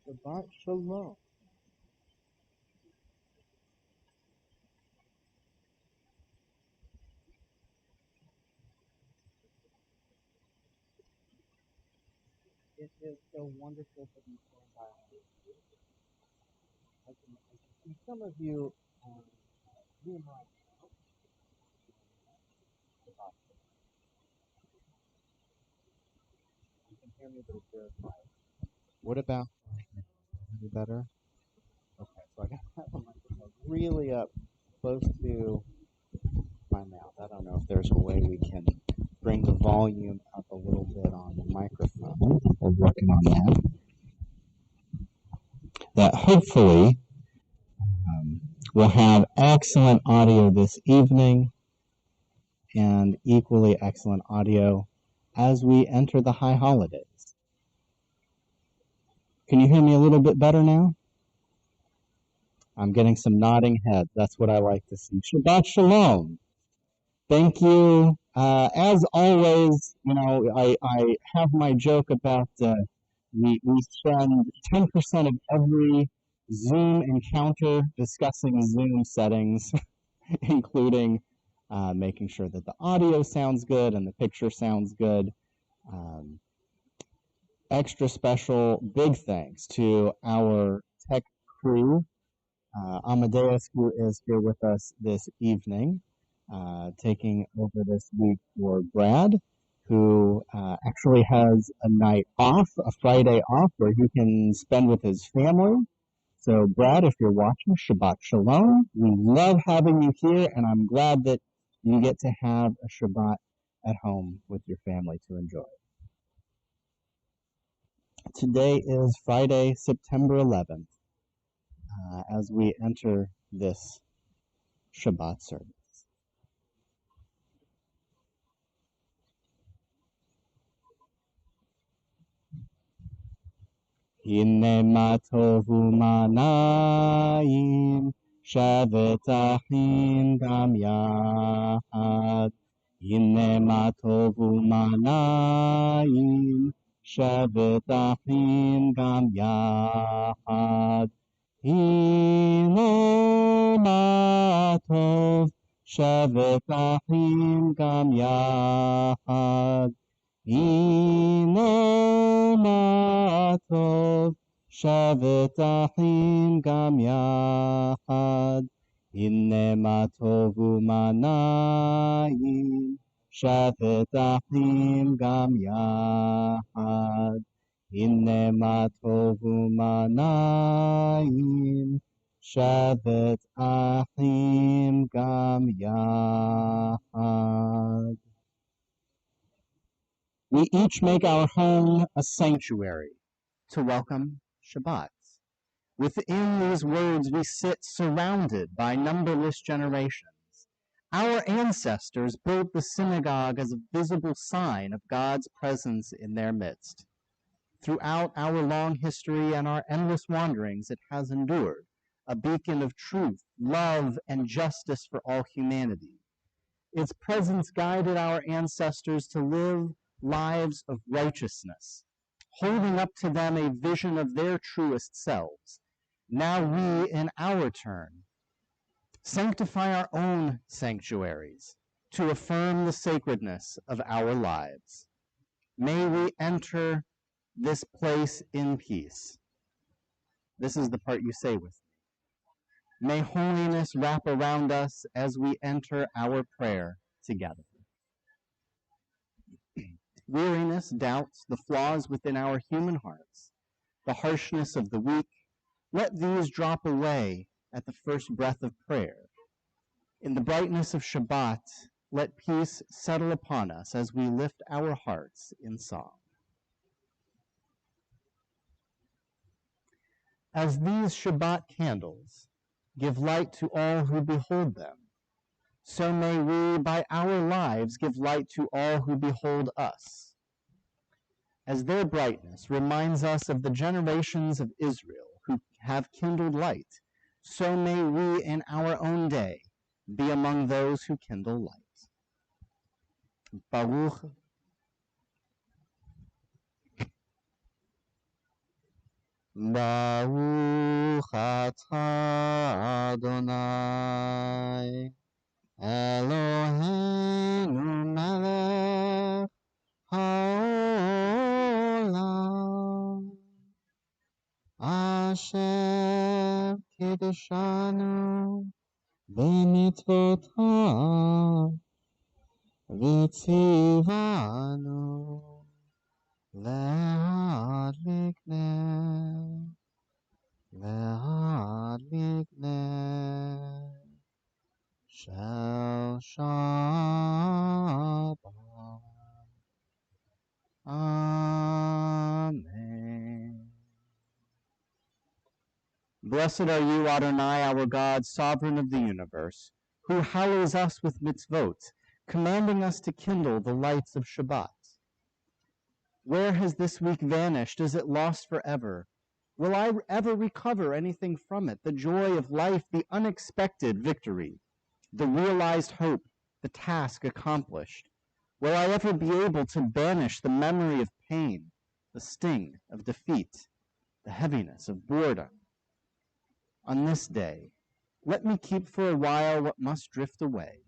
Shabbat Shalom. It is so wonderful to be joined by all of you. I can see some of you, you and I, Shabbat. You can hear me, but it's very quiet. What about any better? Okay, so I got to have the microphone really up close to my mouth. I don't know if there's a way we can bring the volume up a little bit on the microphone. We're working on that. That hopefully we'll have excellent audio this evening and equally excellent audio as we enter the high holidays. Can you hear me a little bit better now? I'm getting some nodding heads. That's what I like to see. Shabbat Shalom. Thank you. As always, you know, I have my joke about we spend 10% of every Zoom encounter discussing Zoom settings, including making sure that the audio sounds good and the picture sounds good. Extra special big thanks to our tech crew, Amadeus, who is here with us this evening, taking over this week for Brad, who actually has a night off, a Friday off, where he can spend with his family. So, Brad, if you're watching, Shabbat Shalom. We love having you here, and I'm glad that you get to have a Shabbat at home with your family to enjoy. Today is Friday, September 11th, as we enter this Shabbat service. Hine ma tovu manayim, shevet achim gam yahad. Hine ma tovu manayim, shevet achim gam yahad. Hine ma tov, shevet achim gam yahad. Hine ma tov, shevet achim gam yachad. Hine ma tovu manayim, shevet achim gam yachad. Hine ma tovu manayim, shevet achim gam yachad. We each make our home a sanctuary to welcome Shabbat. Within these words, we sit surrounded by numberless generations. Our ancestors built the synagogue as a visible sign of God's presence in their midst. Throughout our long history and our endless wanderings, it has endured, a beacon of truth, love, and justice for all humanity. Its presence guided our ancestors to live lives of righteousness, holding up to them a vision of their truest selves. Now we, in our turn, sanctify our own sanctuaries to affirm the sacredness of our lives. May we enter this place in peace. This is the part you say with me. May holiness wrap around us as we enter our prayer together. Weariness, doubts, the flaws within our human hearts, the harshness of the weak, let these drop away at the first breath of prayer. In the brightness of Shabbat, let peace settle upon us as we lift our hearts in song. As these Shabbat candles give light to all who behold them, so may we, by our lives, give light to all who behold us. As their brightness reminds us of the generations of Israel who have kindled light, so may we in our own day be among those who kindle light. Baruch Baruch atah Adonai Eloheinu melech haolam asher kiddushanu b'mitzvotav v'tzivanu להדליק נר של שבת. Amen. Blessed are you, Adonai, our God, sovereign of the universe, who hallows us with mitzvot, commanding us to kindle the lights of Shabbat. Where has this week vanished? Is it lost forever? Will I ever recover anything from it? The joy of life, the unexpected victory, the realized hope, the task accomplished. Will I ever be able to banish the memory of pain, the sting of defeat, the heaviness of boredom? On this day, let me keep for a while what must drift away.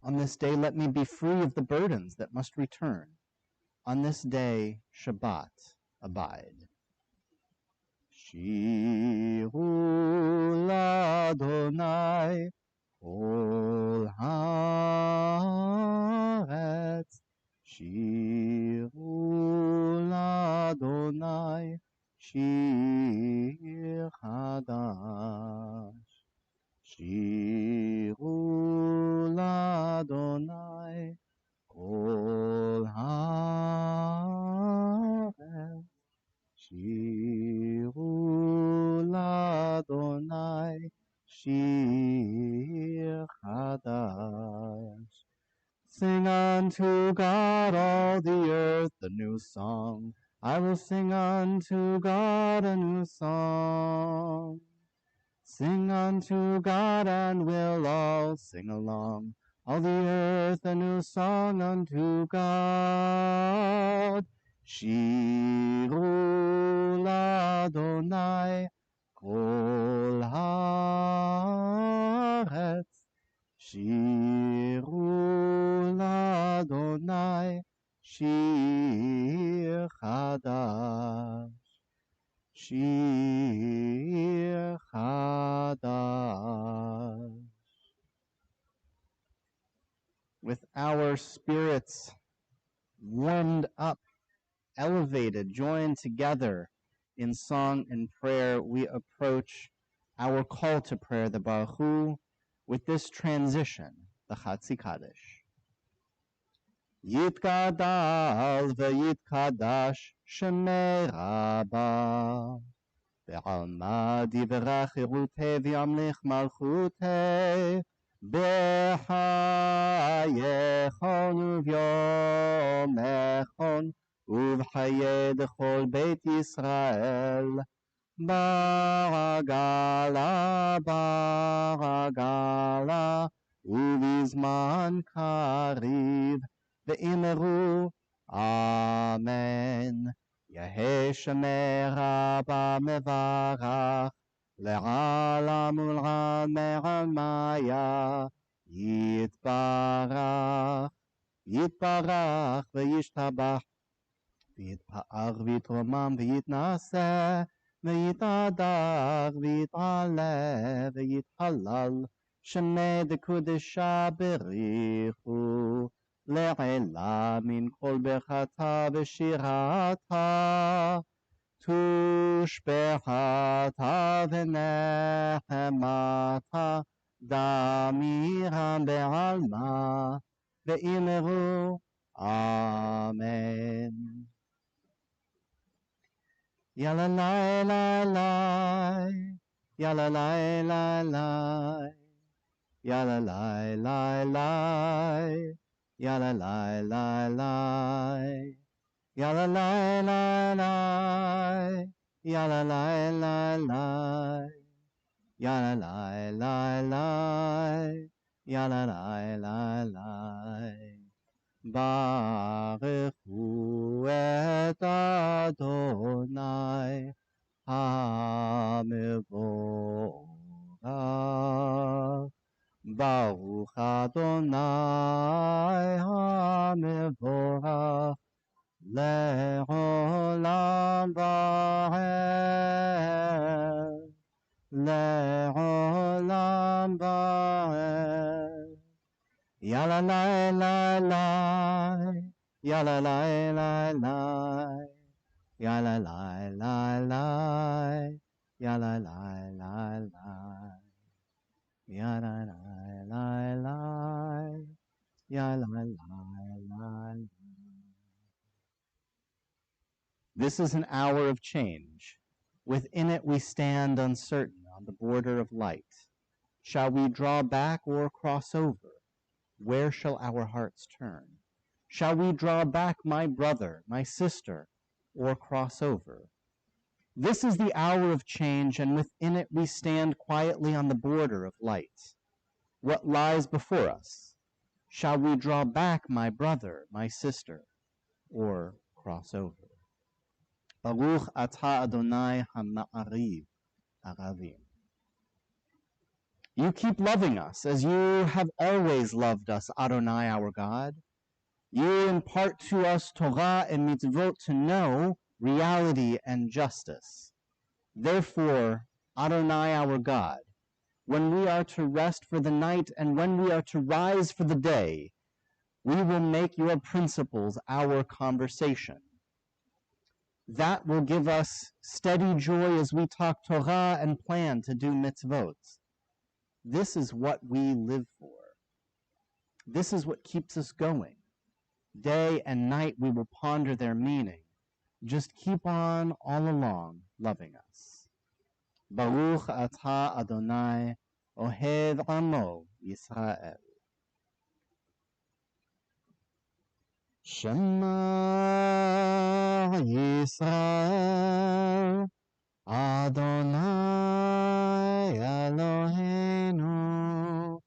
On this day, let me be free of the burdens that must return. On this day, Shabbat abide. Shiru l'Adonai kol haaretz. Shiru l'Adonai shir chadash. Shiru l'Adonai kol haaretz. Shiru l'Adonai shir chadash. Sing unto God, all the earth, a new song. I will sing unto God a new song. Sing unto God, and we'll all sing along. All the earth a new song unto God. Shiru l'Adonai kol haaretz. Shiru l'Adonai shir chadash. Shir chadash. With our spirits warmed up, elevated, joined together in song and prayer, we approach our call to prayer, the Baruch Hu, with this transition, the Chatzi Kaddish. Yitkadal v'yitkadash shemei rabba בעלמא דברי חירותי וימליך מלכותי בחייכון וביומכון ובחיי דכל בית ישראל ברגלה ברגלה ובזמן קריב ואמרו אמן. יהי שמי רבה מברך לעולם ולעלמי עלמיה יתברך יתברך וישתבח ויתפאר ויתרומם ויתנשא ויתהדר ויתעלה ויתהלל שמי דקודשה בריחו לעילה מן כל ברכתה ושירתה תושבחתה ונחמתה דמירם בעלמא ואמרו אמן. יאללה לילה לי יאללה לילה לי יאללה לילה לי Yalla lai lai lai, yalla lai lai lai, yalla lai lai lai, yalla lai lai lai, yalla lai lai lai. Baruch hu et Adonai HaMevorach. Baruch Adonai HaMevorach Le'olam Va'ed Le'olam Va'ed Yala lai lai lai Yala lai lai lai Yala lai lai lai Yala lai lai lai Yala lai lai lai Yala lai lai. This is an hour of change. Within it we stand uncertain on the border of light. Shall we draw back or cross over? Where shall our hearts turn? Shall we draw back, my brother, my sister, or cross over? This is the hour of change, and within it we stand quietly on the border of light. What lies before us? Shall we draw back, my brother, my sister, or cross over? Baruch atah Adonai ha'ma'ariv aravim. You keep loving us as you have always loved us, Adonai our God. You impart to us Torah and mitzvot to know reality and justice. Therefore, Adonai our God, when we are to rest for the night and when we are to rise for the day, we will make your principles our conversation. That will give us steady joy as we talk Torah and plan to do mitzvot. This is what we live for. This is what keeps us going. Day and night we will ponder their meaning. Just keep on all along loving us. Baruch atah Adonai ohev amo Yisrael. Shema Yisrael Adonai Eloheinu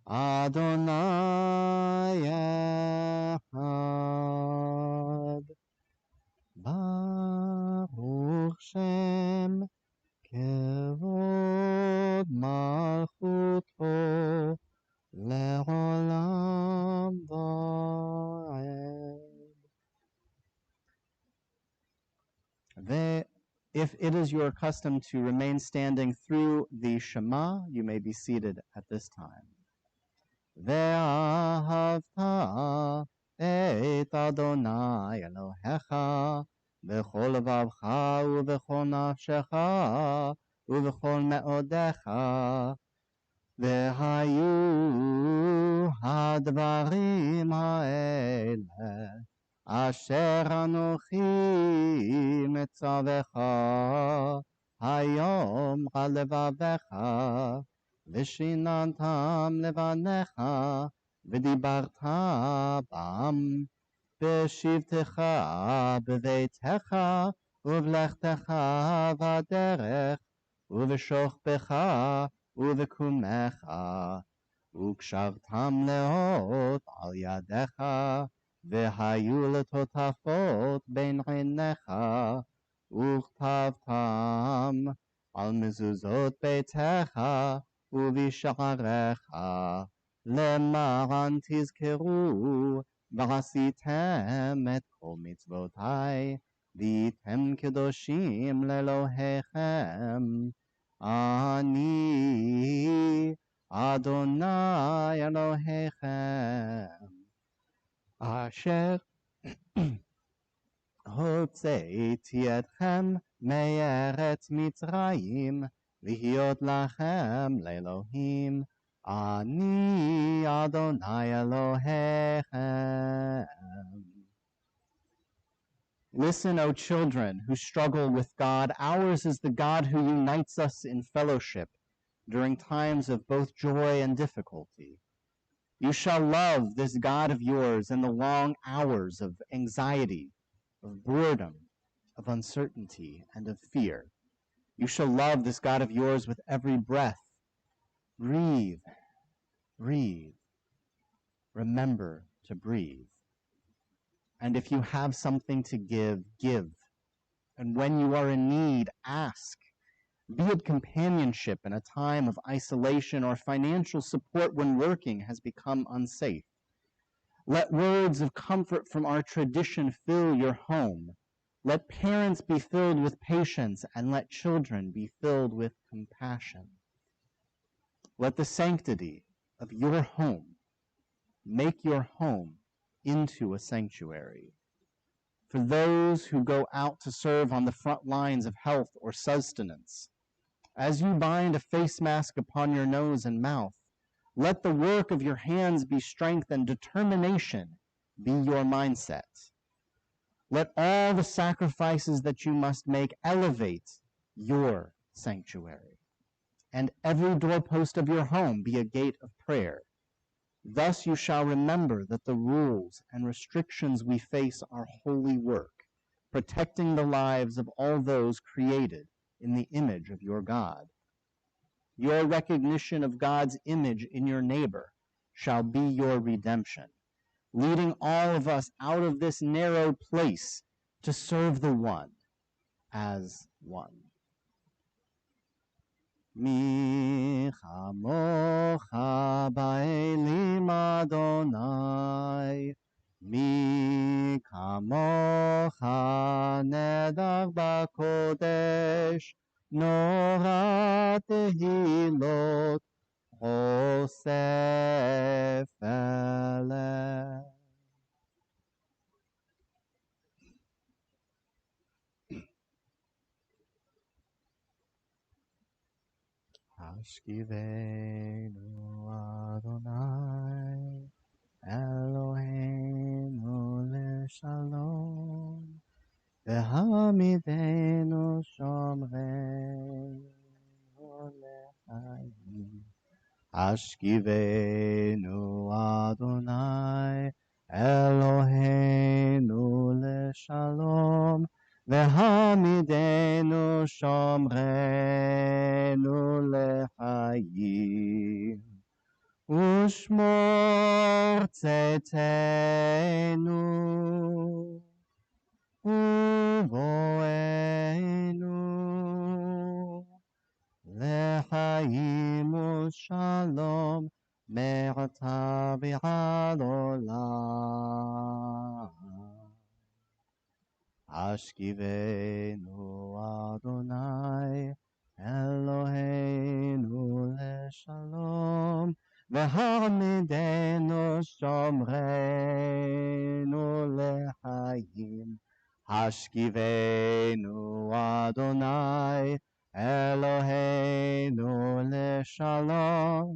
Adonai Echad Baruch Shem Kevod Malchuto Le'olam Va'ed. If it is your custom to remain standing through the Shema, you may be seated at this time. Ve'ahavta et Adonai Elohecha b'chol levavcha u'b'chol nafshecha u'b'chol me'odecha ve'hayu hadvarim ha'ele asher anochi metzavecha hayom al levavecha v'shinantam levanecha v'dibarta bam b'shivtecha b'veitecha uv'lechtecha v'aderech uv'shochbecha uv'kumecha וקשרתם לאות על ידיך והיו לטוטפות בין עיניך וכתבתם על מזוזות ביתך ובשעריך למען תזכרו ועשיתם את כל מצוותי והייתם קדושים לאלוהיכם אני Adonai Elohechem Asher הוצאתי אתכם מארץ מצרים להיות לכם לאלוהים אני אדוני אלוהיכם. Listen, O children who struggle with God. Ours is the God who unites us in fellowship during times of both joy and difficulty. You shall love this God of yours in the long hours of anxiety, of boredom, of uncertainty, and of fear. You shall love this God of yours with every breath. Breathe, breathe. Remember to breathe. And if you have something to give, give. And when you are in need, ask. Be it companionship in a time of isolation or financial support when working has become unsafe. Let words of comfort from our tradition fill your home. Let parents be filled with patience, and let children be filled with compassion. Let the sanctity of your home make your home into a sanctuary. For those who go out to serve on the front lines of health or sustenance, as you bind a face mask upon your nose and mouth, let the work of your hands be strength and determination be your mindset. Let all the sacrifices that you must make elevate your sanctuary, and every doorpost of your home be a gate of prayer. Thus you shall remember that the rules and restrictions we face are holy work, protecting the lives of all those created in the image of your God. Your recognition of God's image in your neighbor shall be your redemption, leading all of us out of this narrow place to serve the one as one. Mi chamocha ba'elim Adonai, mi kamocha nedach b'kodesh, nora tehilot Joseph eleh. Hashkivenu Adonai Eloheinu leshalom v'hamidenu shomreinu lechayim. Hashkivenu Adonai Eloheinu leshalom v'hamidenu shomreinu lechayim. Ushmor tzetenu uvoenu lechayim u'shalom me'ata v'ad olam. Hashkivenu Adonai Eloheinu leshalom v'hamidenu shomreinu lechayim. Hashkivenu Adonai Eloheinu leshalom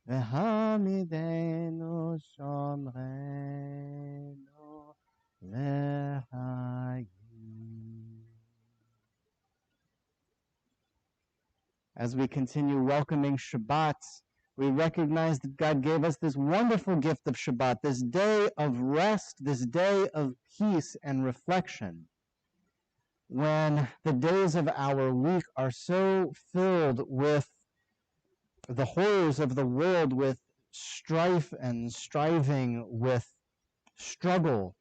v'hamidenu shomreinu lechayim. As we continue welcoming Shabbat, we recognize that God gave us this wonderful gift of Shabbat, this day of rest, this day of peace and reflection, when the days of our week are so filled with the horrors of the world, with strife and striving, with struggle,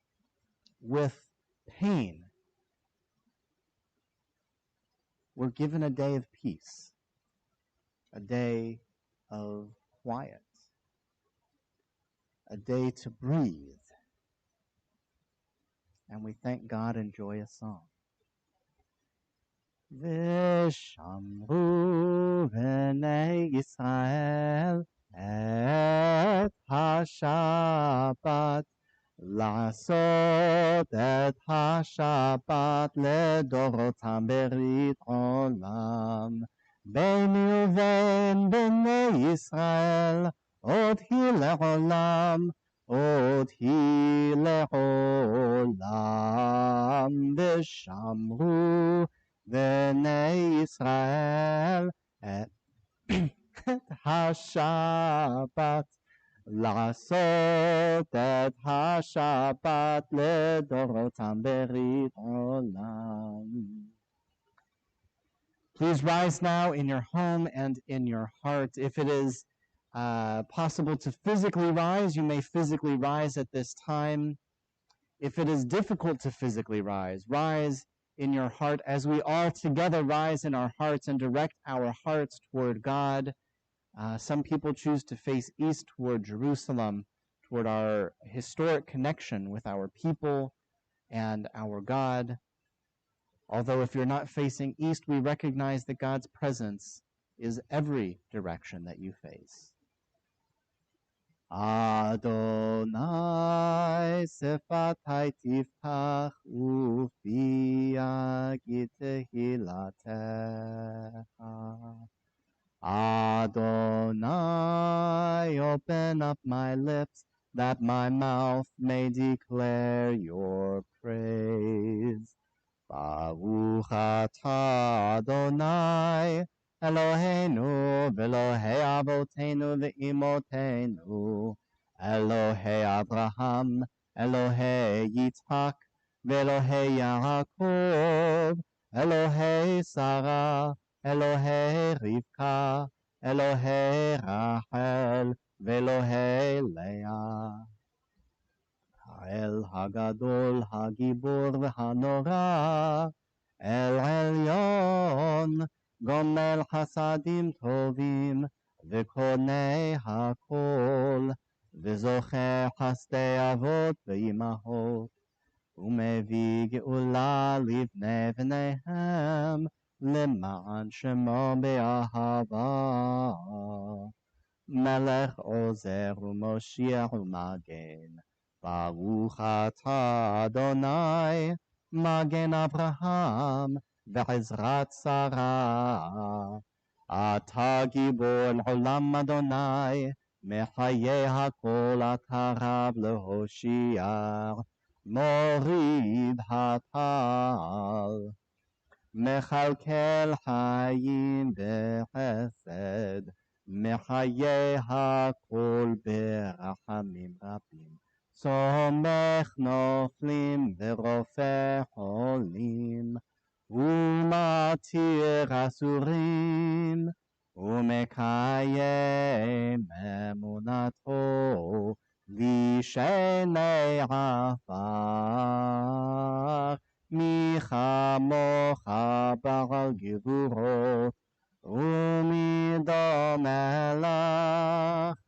with pain. We're given a day of peace, a day of quiet, a day to breathe. And we thank God and enjoy a song. V'shamru b'nei Yisrael et ha-Shabbat, לעשות את השבת לדורותם ברית עולם. ביני ובין בני ישראל, עוד היא לעולם, עוד היא לעולם. ושמרו בני ישראל את השבת, לעשות את השבת לדורותם ברית עולם. Please rise now in your home and in your heart. If it is possible to physically rise, you may physically rise at this time. If it is difficult to physically rise in your heart as we all together rise in our hearts and direct our hearts toward God. Some people choose to face east toward Jerusalem, toward our historic connection with our people and our God. Although if you're not facing east, we recognize that God's presence is every direction that you face. Adonai sefatai tiftach ufi yagid tehilatecha. Adonai, open up my lips, that my mouth may declare your praise. Baruch atah Adonai, Eloheinu, v'Elohei avotenu v'imotenu, Elohei Abraham, Elohei Yitzhak, v'Elohei Yaakov, Elohei Sarah, Elohei Rivka, Elohei Rachel, v'Elohei Leah. האל הגדול, הגיבור והנורא, אל עליון, גומל חסדים טובים, וקונה הכל, וזוכה חסדי אבות ואימהות, ומביא גאולה לבני בניהם, למען שמו באהבה. מלך עוזר ומושיע ומגן, ברוך אתה אדוני, מגן אברהם ועזרת שרה. אתה גיבור לעולם אדוני, מחיי הכל אתה רב להושיע, מוריד הטל. מכלכל חיים בחסד, מחיי הכל ברחמים רבים. סומך נופלים ורופא חולים, ומתיר אסורים, ומקיים אמונתו לשני עפר. מי כמוך בעל גבורות, ומי דומה לך,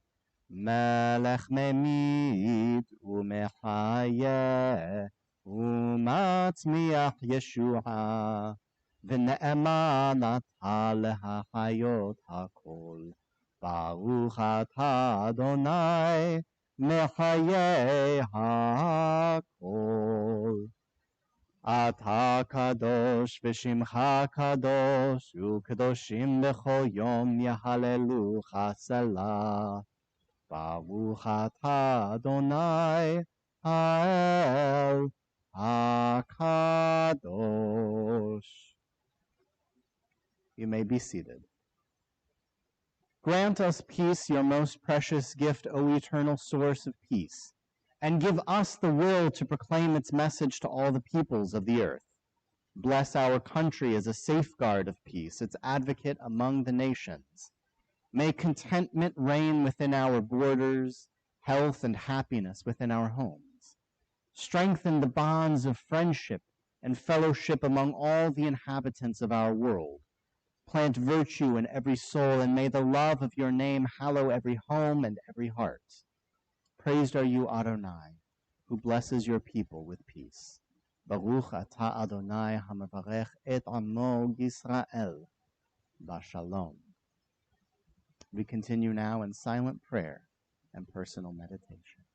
מלך ממית ומחיה, ומצמיח ישועה, ונאמן אתה להחיות הכל. ברוך אתה אדוני, מחיי הכל. אתה קדוש ושמך קדוש, וקדושים בכל יום יהללוך סלה. ברוך אתה אדוני, האל הקדוש. You may be seated. Grant us peace, your most precious gift, O eternal source of peace, and give us the will to proclaim its message to all the peoples of the earth. Bless our country as a safeguard of peace, its advocate among the nations. May contentment reign within our borders, health and happiness within our homes. Strengthen the bonds of friendship and fellowship among all the inhabitants of our world. Plant virtue in every soul, and may the love of your name hallow every home and every heart. Praised are you, Adonai, who blesses your people with peace. Baruch atah Adonai hamavarech et amo Yisrael b'shalom. We continue now in silent prayer and personal meditation.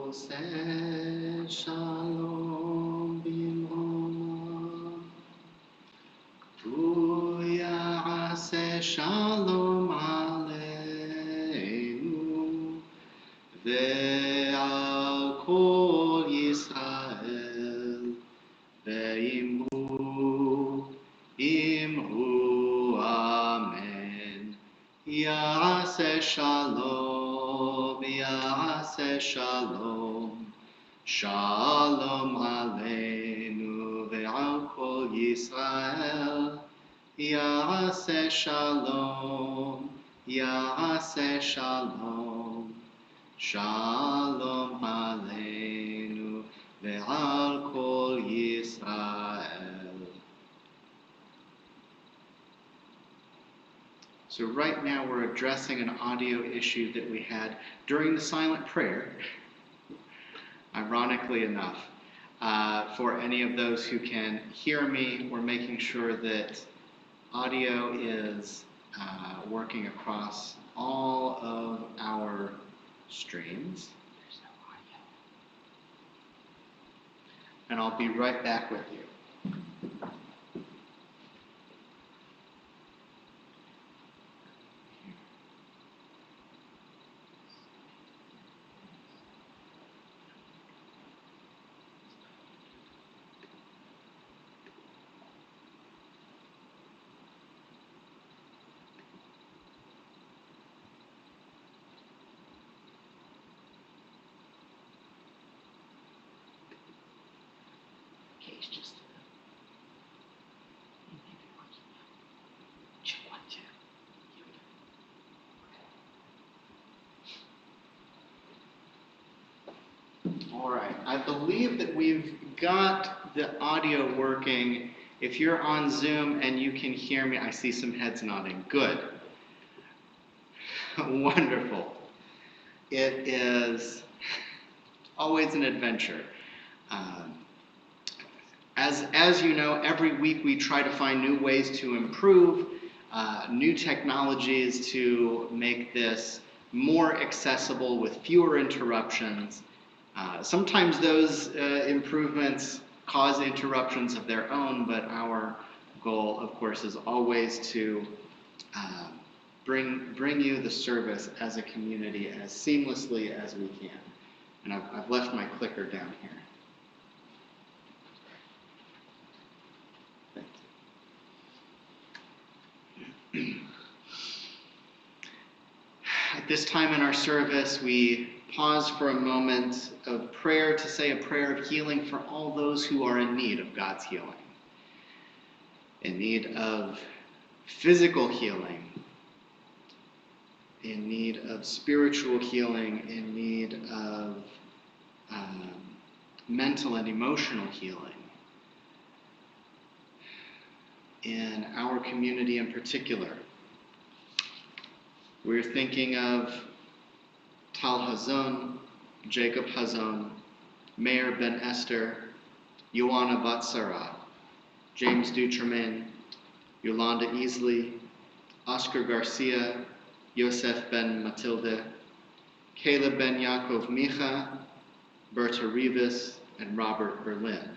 עושה שלום במרומו, הוא יעשה שלום עלינו ועל כל ישראל, ואמרו אמן. יעשה שלום, יעשה שלום, שלום עלינו ועל כל ישראל. יעשה שלום, יעשה שלום, שלום עלינו ועל כל ישראל. So right now we're addressing an audio issue that we had during the silent prayer, ironically enough. For any of those who can hear me, we're making sure that audio is working across all of our streams. There's no audio. And I'll be right back with you. All right, I believe that we've got the audio working. If you're on Zoom and you can hear me, I see some heads nodding. Good. Wonderful. It is always an adventure. As you know, every week we try to find new ways to improve, new technologies to make this more accessible with fewer interruptions. Sometimes those improvements cause interruptions of their own, but our goal, of course, is always to bring you the service as a community as seamlessly as we can. And I've left my clicker down here. Thank you. At this time in our service, we pause for a moment of prayer to say a prayer of healing for all those who are in need of God's healing, in need of physical healing, in need of spiritual healing, in need of mental and emotional healing. In our community in particular, we're thinking of Tal Hazon, Jacob Hazon, Meir Ben Esther, Joanna Bat Sarah, James Dutremaine, Yolanda Easley, Oscar Garcia, Yosef Ben Matilde, Caleb Ben Yaakov Micha, Berta Rivas, and Robert Berlin.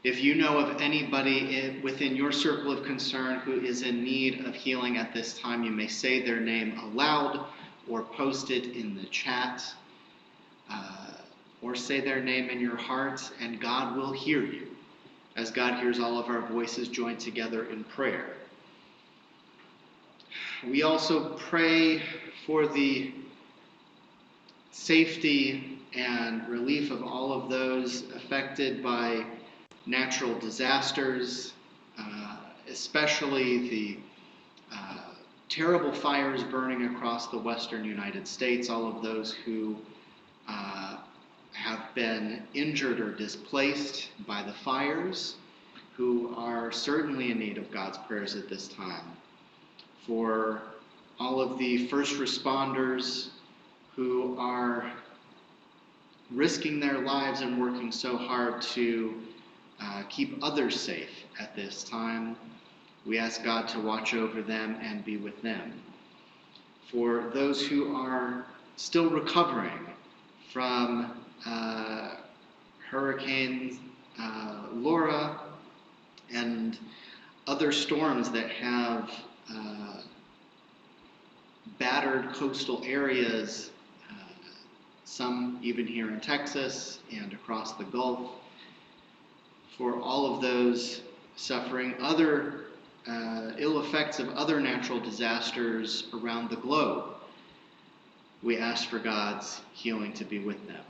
If you know of anybody within your circle of concern who is in need of healing at this time, you may say their name aloud or post it in the chat, or say their name in your heart, and God will hear you, as God hears all of our voices joined together in prayer. We also pray for the safety and relief of all of those affected by natural disasters, especially the terrible fires burning across the western United States, all of those who have been injured or displaced by the fires, who are certainly in need of God's prayers at this time. For all of the first responders who are risking their lives and working so hard to keep others safe at this time, we ask God to watch over them and be with them. For those who are still recovering from Hurricane Laura and other storms that have battered coastal areas, some even here in Texas and across the Gulf. For all of those suffering other ill effects of other natural disasters around the globe, we ask for God's healing to be with them.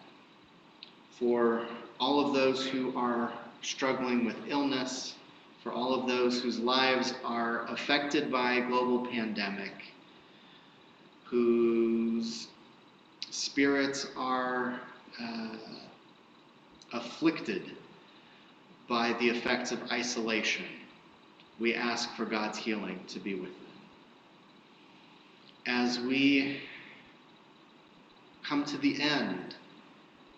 For all of those who are struggling with illness, for all of those whose lives are affected by a global pandemic, whose spirits are afflicted by the effects of isolation, we ask for God's healing to be with them. As we come to the end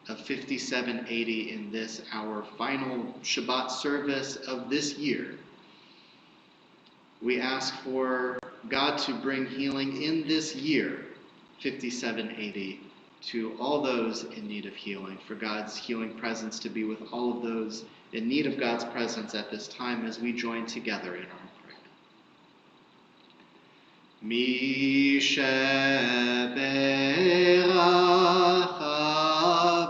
of 5780 in this, our final Shabbat service of this year, we ask for God to bring healing in this year, 5780, to all those in need of healing, for God's healing presence to be with all of those in need of God's presence at this time as we join together in our prayer. Mi sheberach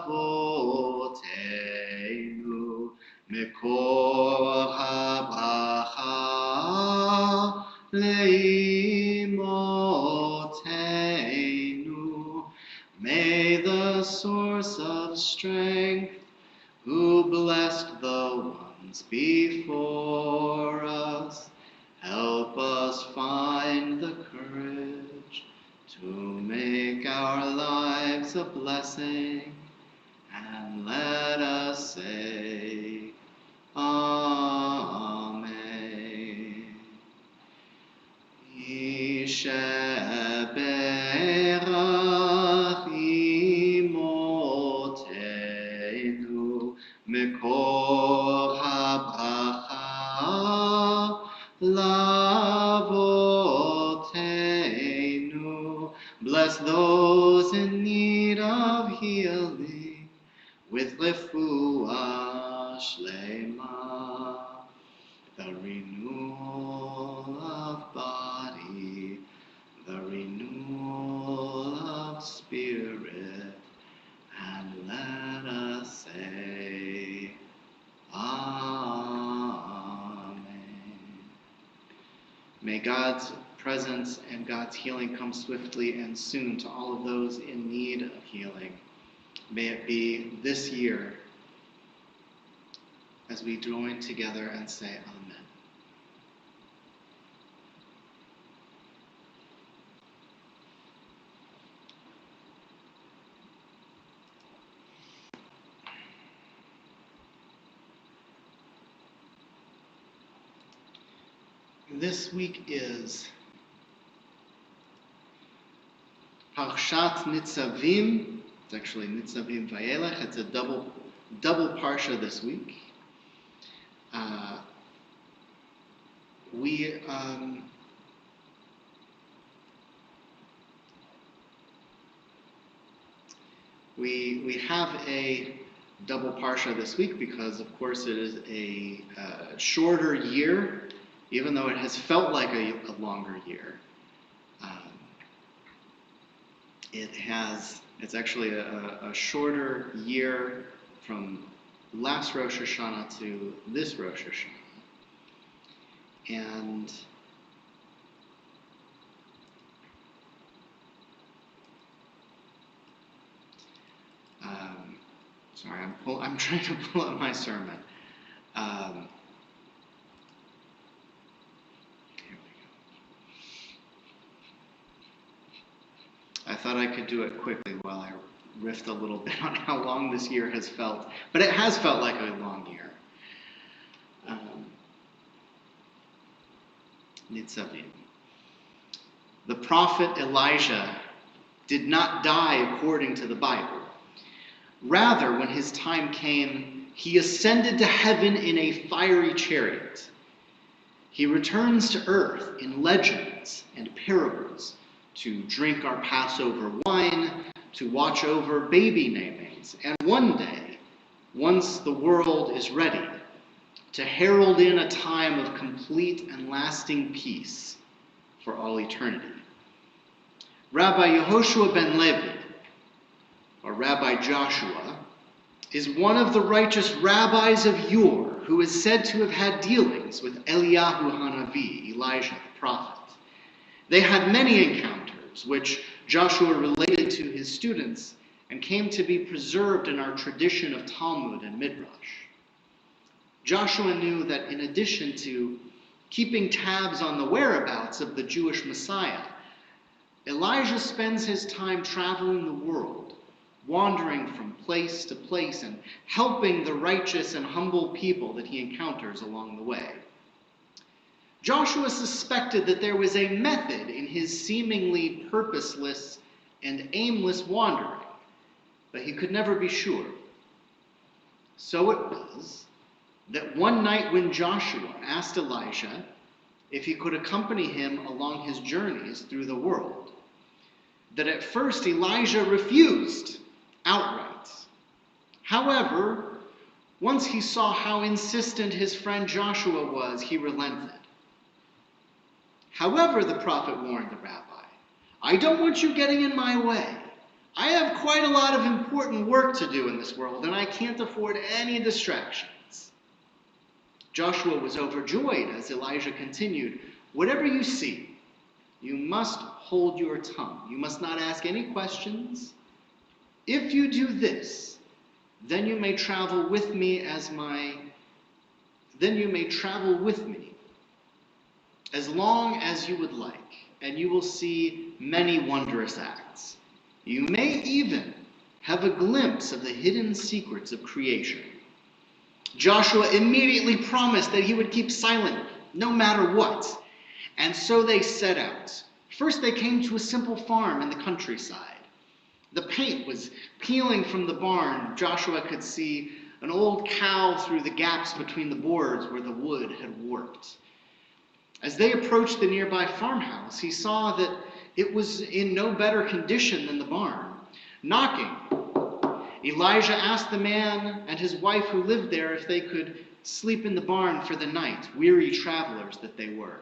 avotenu mekor habracha leimotenu. May the source of strength, who blessed the ones before us, help us find the courage to make our lives a blessing, and let us say, Amen. Yisheberach imotenu mekor habracha lavotenu. Bless those in need of healing with refuah shlema, the renewal of body, the renewal of spirit, and let us say, Amen. May God's presence and God's healing come swiftly and soon to all of those in need of healing. May it be this year as we join together and say Amen. This week is Parshat Nitzavim. It's actually Nitzavim Vayelech. It's a double parsha this week. We have a double parsha this week because, of course, it is a shorter year, even though it has felt like a longer year. It's actually a shorter year from last Rosh Hashanah to this Rosh Hashanah. And sorry, I'm trying to pull up my sermon. Here we go. I thought I could do it quickly while I riffed a little bit on how long this year has felt, but it has felt like a long year. Nitzavim. The prophet Elijah did not die according to the Bible. Rather, when his time came, he ascended to heaven in a fiery chariot. He returns to earth in legends and parables to drink our Passover wine, to watch over baby namings, and one day, once the world is ready, to herald in a time of complete and lasting peace for all eternity. Rabbi Yehoshua ben Levi, or Rabbi Joshua, is one of the righteous rabbis of yore who is said to have had dealings with Eliyahu Hanavi, Elijah the prophet. They had many encounters, which Joshua related to his students and came to be preserved in our tradition of Talmud and Midrash. Joshua knew that in addition to keeping tabs on the whereabouts of the Jewish Messiah, Elijah spends his time traveling the world, wandering from place to place and helping the righteous and humble people that he encounters along the way. Joshua suspected that there was a method in his seemingly purposeless and aimless wandering, but he could never be sure. So it was that one night when Joshua asked Elijah if he could accompany him along his journeys through the world, that at first Elijah refused outright. However, once he saw how insistent his friend Joshua was, he relented. However, the prophet warned the rabbi, I don't want you getting in my way. I have quite a lot of important work to do in this world, and I can't afford any distractions. Joshua was overjoyed as Elijah continued, whatever you see, you must hold your tongue. You must not ask any questions. If you do this, then you may travel with me as long as you would like, and you will see many wondrous acts. You may even have a glimpse of the hidden secrets of creation. Joshua immediately promised that he would keep silent no matter what, and so they set out. First they came to a simple farm in the countryside. The paint was peeling from the barn. Joshua could see an old cow through the gaps between the boards where the wood had warped. As they approached the nearby farmhouse, he saw that it was in no better condition than the barn. Knocking, Elijah asked the man and his wife who lived there if they could sleep in the barn for the night, weary travelers that they were.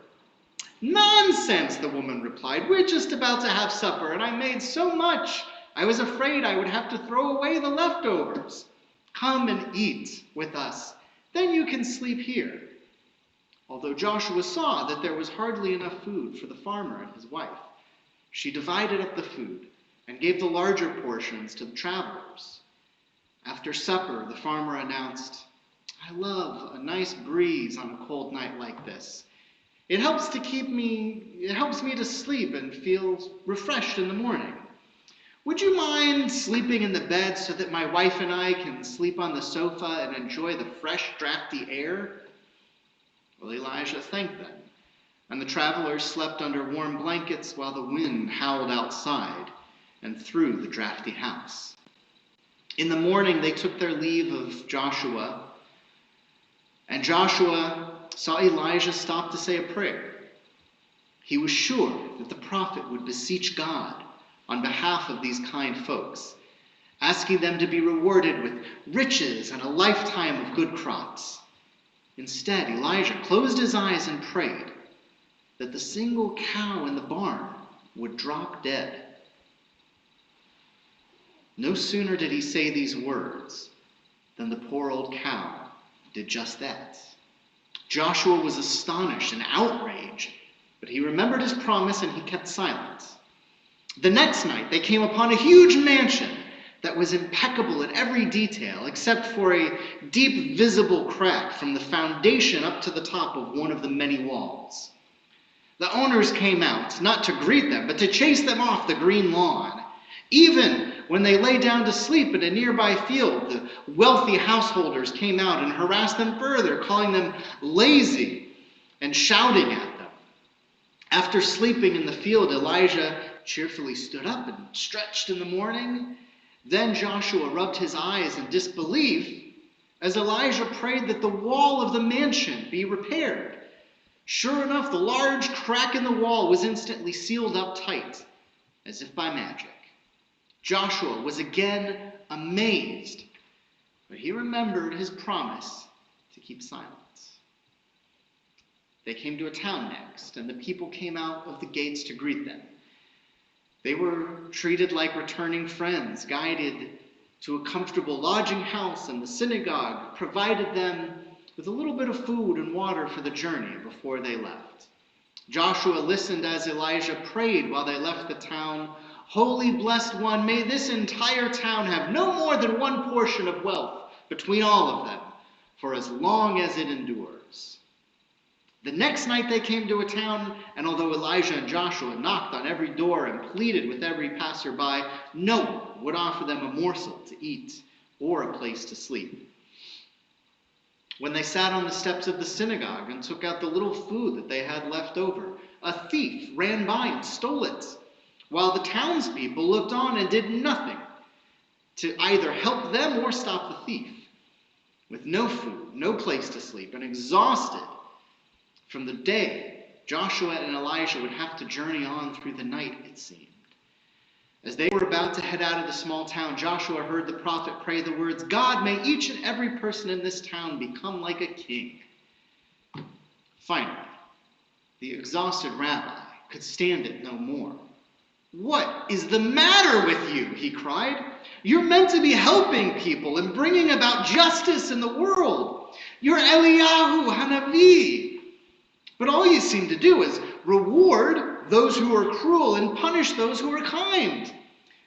Nonsense, the woman replied. We're just about to have supper, and I made so much I was afraid I would have to throw away the leftovers. Come and eat with us, then you can sleep here. Although Joshua saw that there was hardly enough food for the farmer and his wife, she divided up the food and gave the larger portions to the travelers. After supper, the farmer announced, I love a nice breeze on a cold night like this. It helps me to sleep and feel refreshed in the morning. Would you mind sleeping in the bed so that my wife and I can sleep on the sofa and enjoy the fresh, drafty air? Well, Elijah thanked them, and the travelers slept under warm blankets while the wind howled outside and through the drafty house. In the morning, they took their leave of Joshua, and Joshua saw Elijah stop to say a prayer. He was sure that the prophet would beseech God on behalf of these kind folks, asking them to be rewarded with riches and a lifetime of good crops. Instead, Elijah closed his eyes and prayed that the single cow in the barn would drop dead. No sooner did he say these words than the poor old cow did just that. Joshua was astonished and outraged, but he remembered his promise and he kept silent. The next night, they came upon a huge mansion that was impeccable in every detail, except for a deep visible crack from the foundation up to the top of one of the many walls. The owners came out, not to greet them, but to chase them off the green lawn. Even when they lay down to sleep in a nearby field, the wealthy householders came out and harassed them further, calling them lazy and shouting at them. After sleeping in the field, Elijah cheerfully stood up and stretched in the morning. Then Joshua rubbed his eyes in disbelief as Elijah prayed that the wall of the mansion be repaired. Sure enough, the large crack in the wall was instantly sealed up tight, as if by magic. Joshua was again amazed, but he remembered his promise to keep silent. They came to a town next, and the people came out of the gates to greet them. They were treated like returning friends, guided to a comfortable lodging house, and the synagogue provided them with a little bit of food and water for the journey before they left. Joshua listened as Elijah prayed while they left the town. Holy blessed one, may this entire town have no more than one portion of wealth between all of them, for as long as it endures. The next night they came to a town, and although Elijah and Joshua knocked on every door and pleaded with every passerby, no one would offer them a morsel to eat or a place to sleep. When they sat on the steps of the synagogue and took out the little food that they had left over, a thief ran by and stole it, while the townspeople looked on and did nothing to either help them or stop the thief. With no food, no place to sleep, and exhausted from the day, Joshua and Elijah would have to journey on through the night, it seemed. As they were about to head out of the small town, Joshua heard the prophet pray the words, God, may each and every person in this town become like a king. Finally, the exhausted rabbi could stand it no more. What is the matter with you? He cried. You're meant to be helping people and bringing about justice in the world. You're Eliyahu Hanavi. But all you seem to do is reward those who are cruel and punish those who are kind.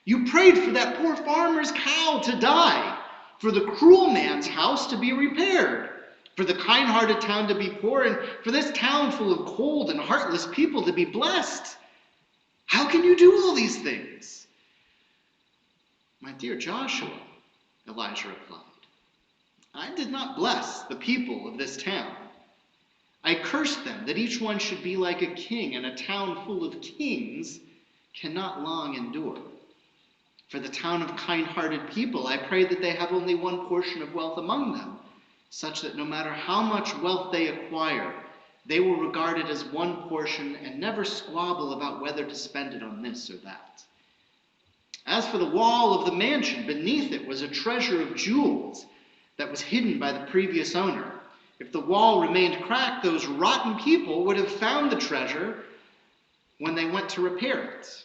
You prayed for that poor farmer's cow to die, for the cruel man's house to be repaired, for the kind-hearted town to be poor, and for this town full of cold and heartless people to be blessed. How can you do all these things? My dear Joshua, Elijah replied, I did not bless the people of this town. I cursed them that each one should be like a king, and a town full of kings cannot long endure. For the town of kind-hearted people, I pray that they have only one portion of wealth among them, such that no matter how much wealth they acquire, they will regard it as one portion and never squabble about whether to spend it on this or that. As for the wall of the mansion, beneath it was a treasure of jewels that was hidden by the previous owner. If the wall remained cracked, those rotten people would have found the treasure when they went to repair it.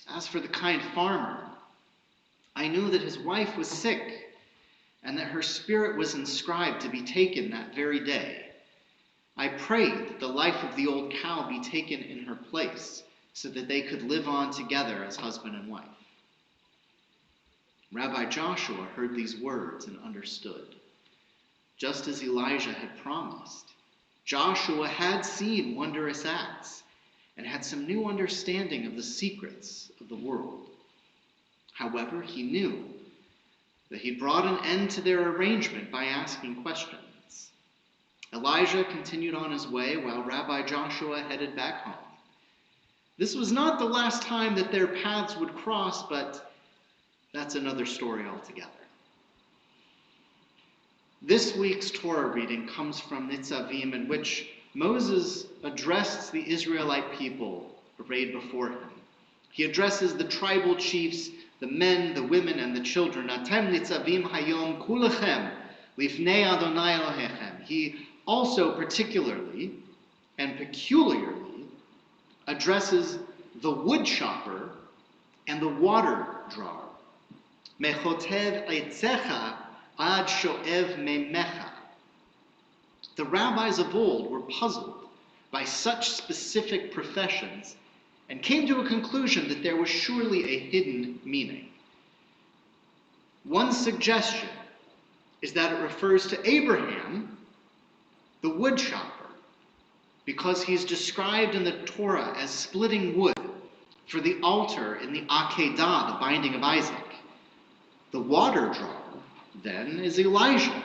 As for the kind farmer, I knew that his wife was sick and that her spirit was inscribed to be taken that very day. I prayed that the life of the old cow be taken in her place so that they could live on together as husband and wife. Rabbi Joshua heard these words and understood. Just as Elijah had promised, Joshua had seen wondrous acts and had some new understanding of the secrets of the world. However, he knew that he brought an end to their arrangement by asking questions. Elijah continued on his way while Rabbi Joshua headed back home. This was not the last time that their paths would cross, but that's another story altogether. This week's Torah reading comes from Nitzavim, in which Moses addressed the Israelite people arrayed before him. He addresses the tribal chiefs, the men, the women, and the children. Atem nitzavim hayom kulechem lifnei Adonai Elohechem. He also particularly and peculiarly addresses the wood chopper and the water drawer. Mechotev eitzecha ad shoev memecha. The rabbis of old were puzzled by such specific professions and came to a conclusion that there was surely a hidden meaning. One suggestion is that it refers to Abraham, the wood chopper, because he's described in the Torah as splitting wood for the altar in the Akedah, the binding of Isaac. The water drawer, then, is Elijah,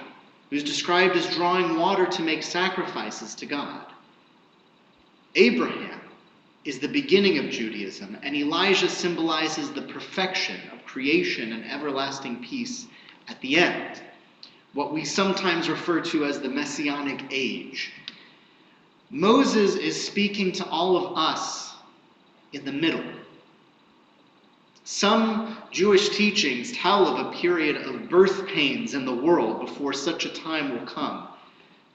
who's described as drawing water to make sacrifices to God. Abraham is the beginning of Judaism, and Elijah symbolizes the perfection of creation and everlasting peace at the end, what we sometimes refer to as the Messianic age. Moses is speaking to all of us in the middle. Some Jewish teachings tell of a period of birth pains in the world before such a time will come.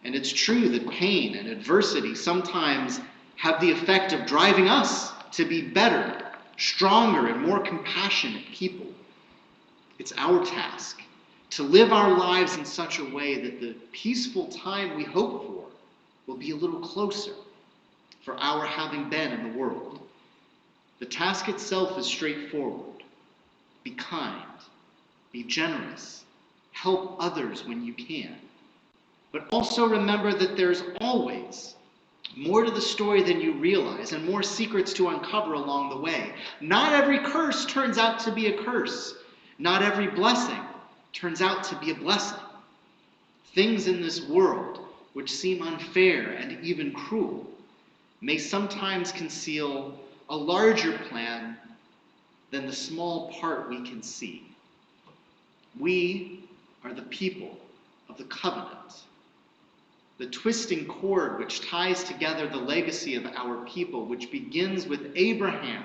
And it's true that pain and adversity sometimes have the effect of driving us to be better, stronger, and more compassionate people. It's our task to live our lives in such a way that the peaceful time we hope for will be a little closer for our having been in the world. The task itself is straightforward. Be kind, be generous, help others when you can. But also remember that there's always more to the story than you realize and more secrets to uncover along the way. Not every curse turns out to be a curse. Not every blessing turns out to be a blessing. Things in this world which seem unfair and even cruel may sometimes conceal a larger plan than the small part we can see. We are the people of the covenant, the twisting cord which ties together the legacy of our people, which begins with Abraham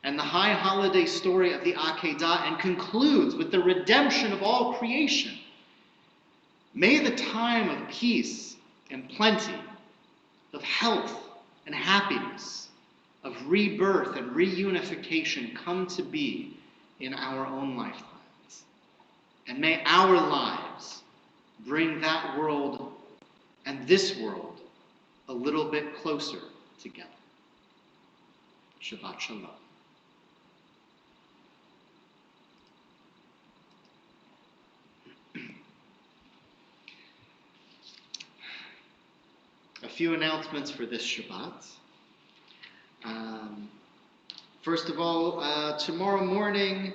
and the high holiday story of the Akedah and concludes with the redemption of all creation. May the time of peace and plenty, of health and happiness, of rebirth and reunification come to be in our own lifetimes. And may our lives bring that world and this world a little bit closer together. Shabbat Shalom. A few announcements for this Shabbat. First of all, tomorrow morning,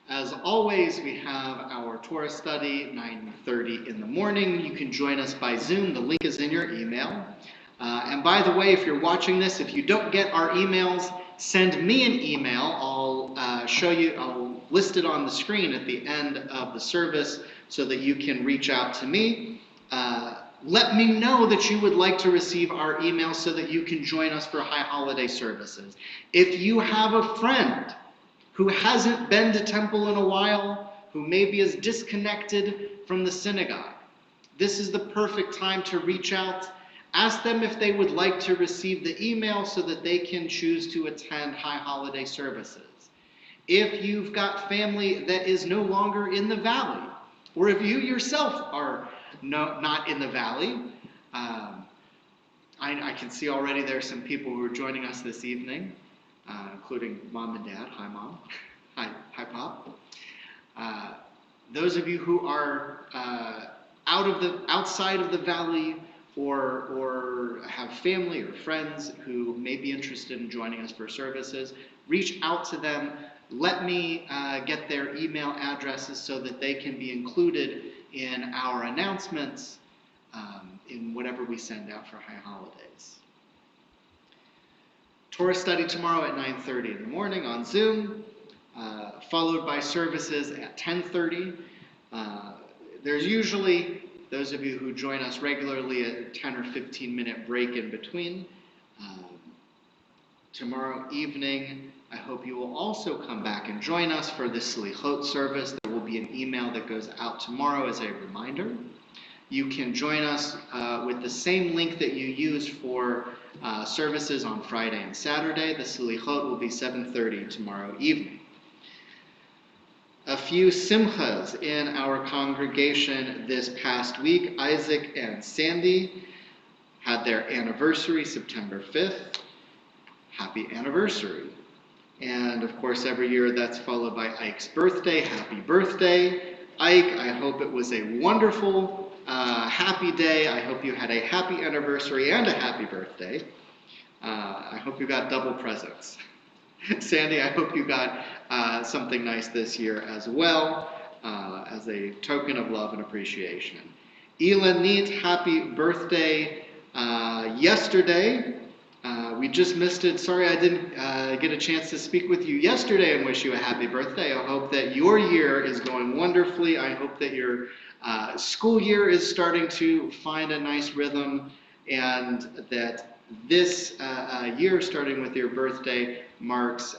as always, we have our Torah study, 9:30 in the morning. You can join us by Zoom. The link is in your email. And by the way, if you're watching this, if you don't get our emails, send me an email. I'll list it on the screen at the end of the service so that you can reach out to me. Let me know that you would like to receive our email so that you can join us for high holiday services. If you have a friend who hasn't been to temple in a while, who maybe is disconnected from the synagogue, this is the perfect time to reach out. Ask them if they would like to receive the email so that they can choose to attend high holiday services. If you've got family that is no longer in the valley, or if you yourself are not in the valley, I can see already there are some people who are joining us this evening, including Mom and Dad. Hi, Mom. Hi, Pop. Those of you who are outside of the valley, or have family or friends who may be interested in joining us for services, reach out to them. Let me get their email addresses so that they can be included in our announcements in whatever we send out for high holidays. Torah study tomorrow at 9:30 in the morning on Zoom, followed by services at 10:30. There's usually, those of you who join us regularly, a 10 or 15 minute break in between. Tomorrow evening, I hope you will also come back and join us for the Selichot service. There will be an email that goes out tomorrow as a reminder. You can join us with the same link that you used for services on Friday and Saturday. The Selichot will be 7:30 tomorrow evening. A few simchas in our congregation this past week. Isaac and Sandy had their anniversary, September 5th. Happy anniversary. And of course, every year that's followed by Ike's birthday. Happy birthday, Ike. I hope it was a wonderful, happy day. I hope you had a happy anniversary and a happy birthday. I hope you got double presents. Sandy, I hope you got something nice this year as well, as a token of love and appreciation. Elanit, happy birthday yesterday. We just missed it. Sorry I didn't get a chance to speak with you yesterday and wish you a happy birthday. I hope that your year is going wonderfully. I hope that your school year is starting to find a nice rhythm, and that This year, starting with your birthday, marks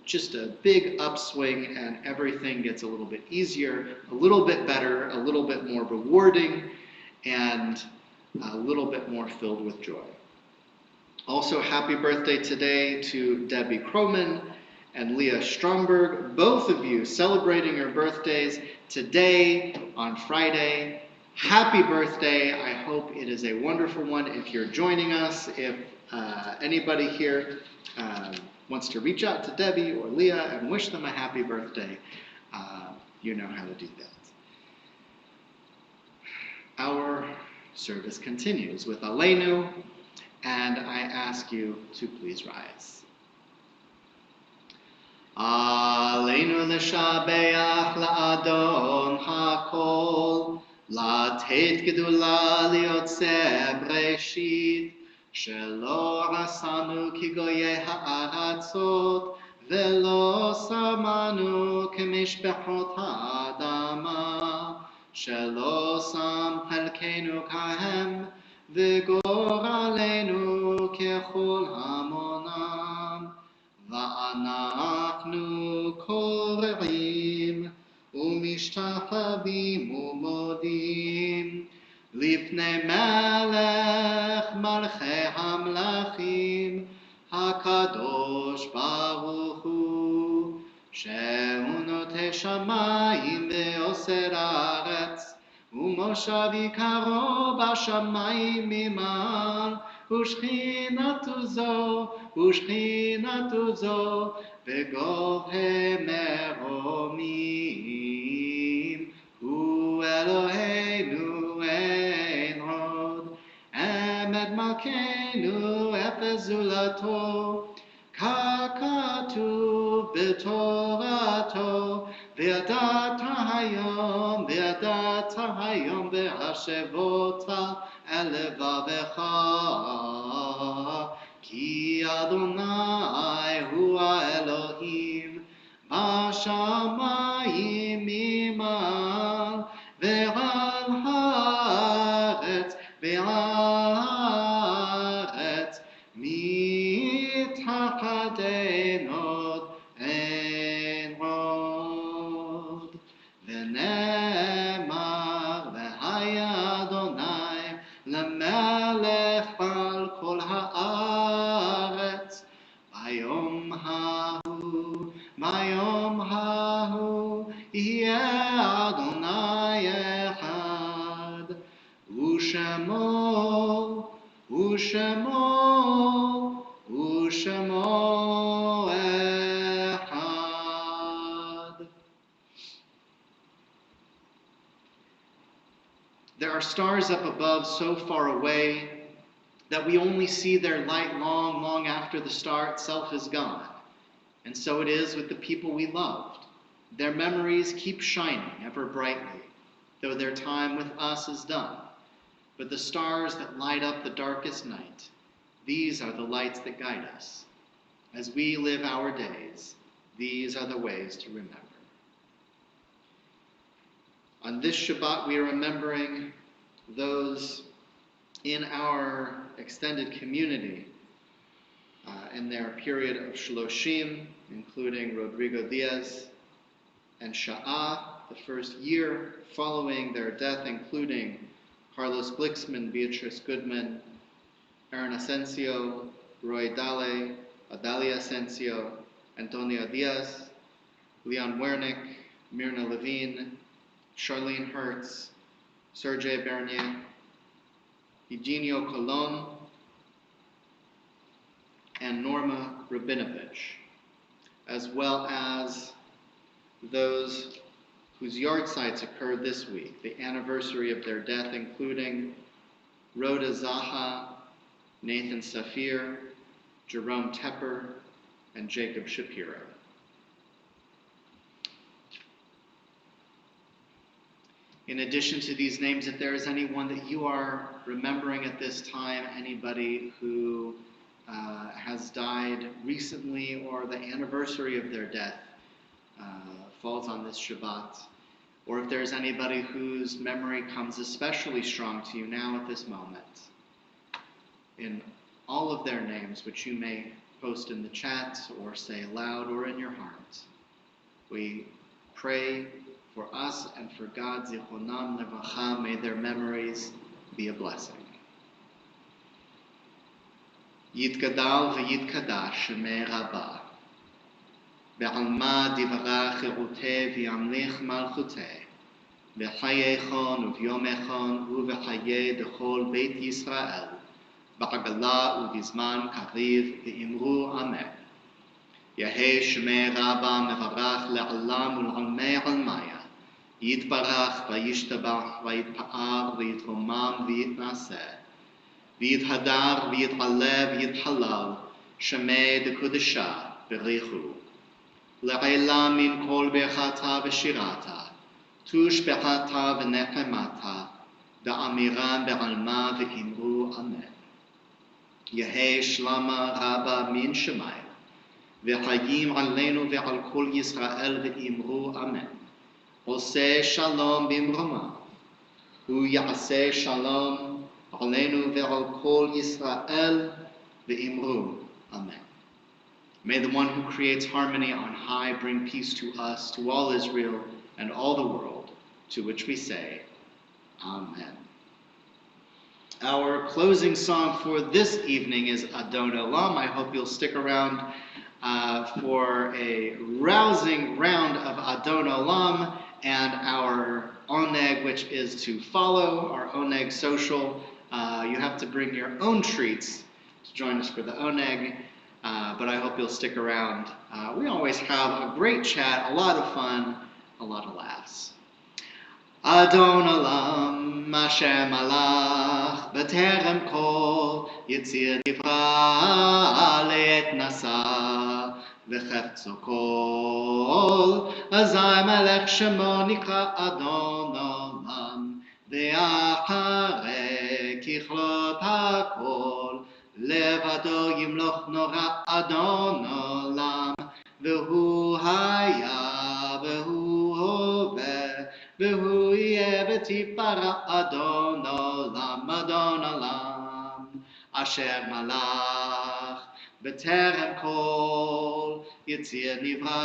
just a big upswing, and everything gets a little bit easier, a little bit better, a little bit more rewarding, and a little bit more filled with joy. Also, happy birthday today to Debbie Croman and Leah Stromberg, both of you celebrating your birthdays today on Friday. Happy birthday. I hope it is a wonderful one. If you're joining us, if anybody here wants to reach out to Debbie or Leah and wish them a happy birthday, you know how to do that. Our service continues with Aleinu, and I ask you to please rise. Aleinu l'shabeach la'adon ha'kol, לתת גדולה ליוצא בראשית, שלא עשנו כגויי הארצות, ולא שמנו כמשפחות האדמה, שלא שם חלקנו כהם, וגורלנו ככל המונם, ואנחנו קוראים ומשתחווים ומודים לפני מלך מלכי המלכים הקדוש ברוך הוא, שהוא נוטה שמיים ועושה הארץ, ומושב עיקרו בשמיים ממעל, ושכינתו זו בגובה מרומים. הוא אלוהינו אין עוד, אמת מלכנו אפס זולתו, ככתוב בתורתו, וידעת היום והשבות אל לבבך, כי אדוני הוא האלוהים בשמיים ממעל, ועל הארץ מתחת אין עוד. ונאמר, והיה אדוני למלך על כל הארץ, ביום ההוא יהיה אדוני אחד, ושמו אחד. There are stars up above so far away that we only see their light long, long after the star itself is gone. And so it is with the people we loved. Their memories keep shining ever brightly, though their time with us is done. But the stars that light up the darkest night, these are the lights that guide us. As we live our days, these are the ways to remember. On this Shabbat, we are remembering those in our extended community in their period of Shloshim, including Rodrigo Diaz and Sha'ah, the first year following their death, including Carlos Blixman, Beatrice Goodman, Aaron Asensio, Roy Dale, Adalia Asensio, Antonio Diaz, Leon Wernick, Myrna Levine, Charlene Hertz, Sergei Bernier, Eugenio Colon, and Norma Rabinovich, as well as those whose yahrzeits occurred this week, the anniversary of their death, including Rhoda Zaha, Nathan Safir, Jerome Tepper, and Jacob Shapiro. In addition to these names, if there is anyone that you are remembering at this time, anybody who has died recently or the anniversary of their death falls on this Shabbat, or if there's anybody whose memory comes especially strong to you now at this moment, in all of their names, which you may post in the chat or say aloud or in your heart. We pray for us and for God, Zichronam Levacha, may their memories be a blessing. Yitgadal v'yitkadash shemei Rabbah, be'alma divra chiruteh v'yamlich malchuteh, v'chayechon u'vyomechon u'v'chayeh dechol Beit Yisrael, ba'agala u'vizman kariv v'imru amen. Yehei shemei Rabbah mevarach le'alam ul'almei almaya, yitbarach v'yishtabach v'yitpa'ar v'yitromam v'yitnaseh, v'yithadar v'yit'alev v'yithalal, shemei dekudesha b'richu. Le'elam min kol bechata v'shirata, tushbechata v'nechemata, da'amiran be'alma v'imru amen. Yehei shlama Rabbah min shemayim, v'chayim aleinu ve'al kol Yisrael v'imru amen. Oseh shalom b'imroma, u'yaseh shalom aleinu ve'al kol Yisrael v'imru amen. May the one who creates harmony on high bring peace to us, to all Israel, and all the world, to which we say, Amen. Our closing song for this evening is Adon Olam. I hope you'll stick around for a rousing round of Adon Olam and our Oneg, which is to follow our Oneg social. You have to bring your own treats to join us for the Oneg. But I hope you'll stick around. We always have a great chat, a lot of fun, a lot of laughs. Adon Olam, Hashem Malach, B'terem Kol, Yitzir Nivra, Le'et Nasa, V'chefzo Kol, Azai Melech Shemo Nikra Adon Olam, Ve'acharei Kichlot HaKol, Levado yimloch nora Adon Olam, v'hu haya, v'hu hove, v'hu yeh v'tipara Adon Olam, Adon Olam, asher malach, b'terem kol, yitzir nivra,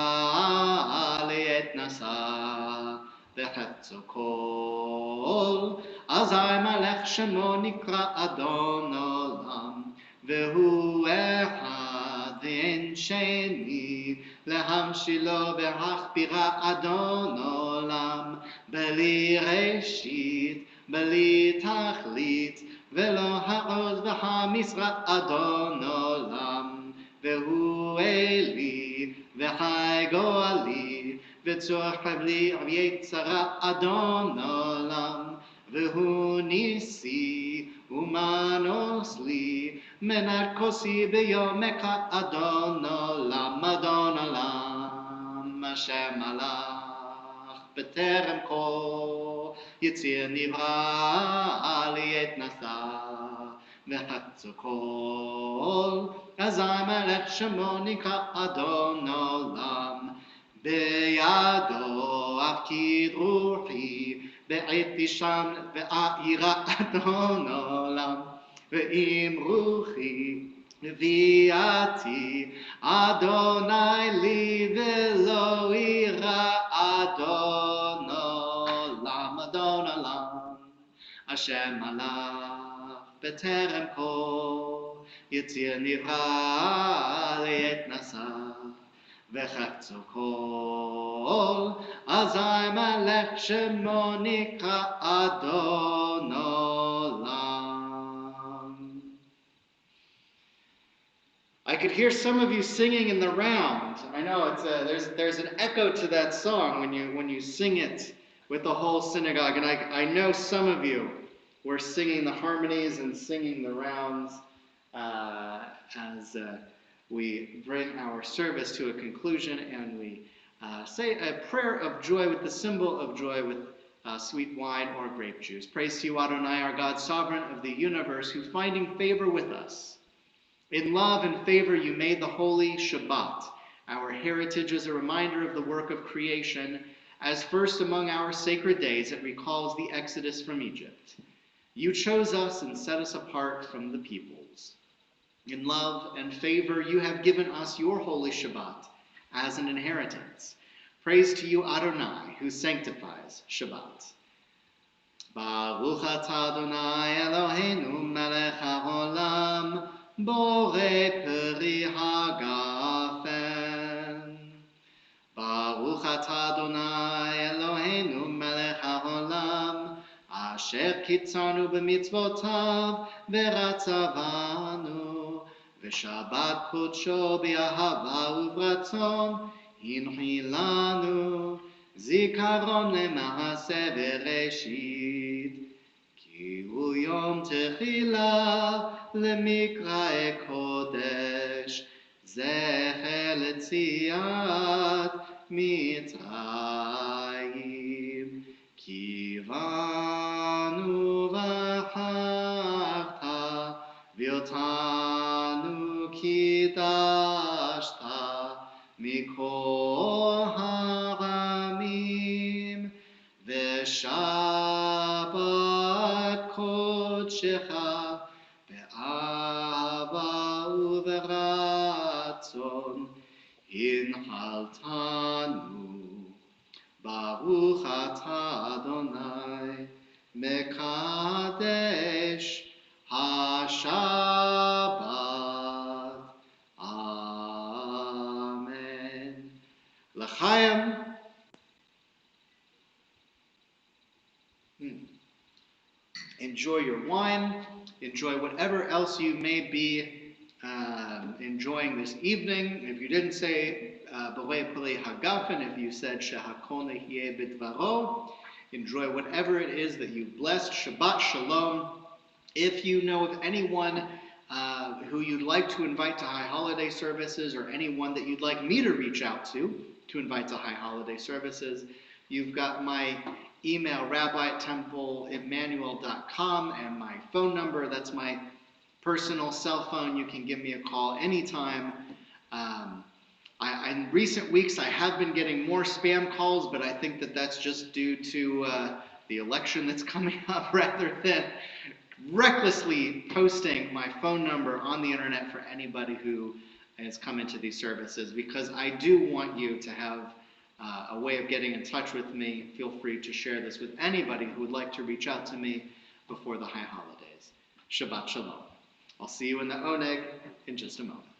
le'et nasa, v'chetzo kol, azai malech shemo nikra Adon Olam, והוא אחד ואין שני, להמשילו והכבירה אדון עולם, בלי ראשית, בלי תכלית, ולא העוז והמשרה אדון עולם, והוא אלי וחי גואלי, וצור חבלי ויצרה אדון עולם, והוא ניסי ומנוס לי, מנת כוסי ביומך אדון עולם, אדון עולם, השם מלך בטרם כל, יציר נברא לי את נשא, וחצו כל, אזי מלך שמו נקרא אדון עולם, בידו הפקיד רוחי, בעתי שם ואירה אדון עולם, ואם רוחי נביאתי, אדוני לי ולא אירה אדון עולם, אדון עולם, השם מלך בטרם כל, יציר נברא לעת נשא, וחפצו כל, אזי מלך שמו נקרא אדון עולם. I could hear some of you singing in the round. I know it's there's an echo to that song when you sing it with the whole synagogue, and I know some of you were singing the harmonies and singing the rounds as we bring our service to a conclusion, and we say a prayer of joy with the symbol of joy with sweet wine or grape juice. Praise to you, Adonai, our God, sovereign of the universe, who finding favor with us, in love and favor you made the holy Shabbat, our heritage as a reminder of the work of creation, as first among our sacred days it recalls the exodus from Egypt. You chose us and set us apart from the peoples. In love and favor, you have given us your holy Shabbat as an inheritance. Praise to you, Adonai, who sanctifies Shabbat. Baruch atah Adonai Eloheinu melech haolam, borei peri hagafen. Baruch atah Adonai Eloheinu melech haolam, asher kitzanu b'mitzvotav v'ratzavanu, v'shabbat kodsho b'ahava u'bratzon, hinchilanu, zikaron lema'aseh bereshit, ki hu yom techila lemikrae kodesh, zecher letziat mitzrayim, kivanu v'acharta, v'yotanu kidashta, mikol haramim, v'shabbat kodshecha, be'ava u'v'ratzon, hinhaltanu. Baruch atah Adonai, mekadesh haShabbat. Amen. L'chaim. Enjoy your wine. Enjoy whatever else you may be enjoying this evening. If you didn't say B'rei Peli Hagafen, if you said Shehakol Nehiyeh B'dvaro, enjoy whatever it is that you've blessed. Shabbat Shalom. If you know of anyone who you'd like to invite to High Holiday services, or anyone that you'd like me to reach out to invite to High Holiday services, you've got my email, rabbi@templeemanuel.com, and my phone number. That's my personal cell phone. You can give me a call anytime. In recent weeks, I have been getting more spam calls, but I think that that's just due to the election that's coming up, rather than recklessly posting my phone number on the internet for anybody who has come into these services, because I do want you to have a way of getting in touch with me. Feel free to share this with anybody who would like to reach out to me before the high holidays. Shabbat Shalom. I'll see you in the Oneg in just a moment.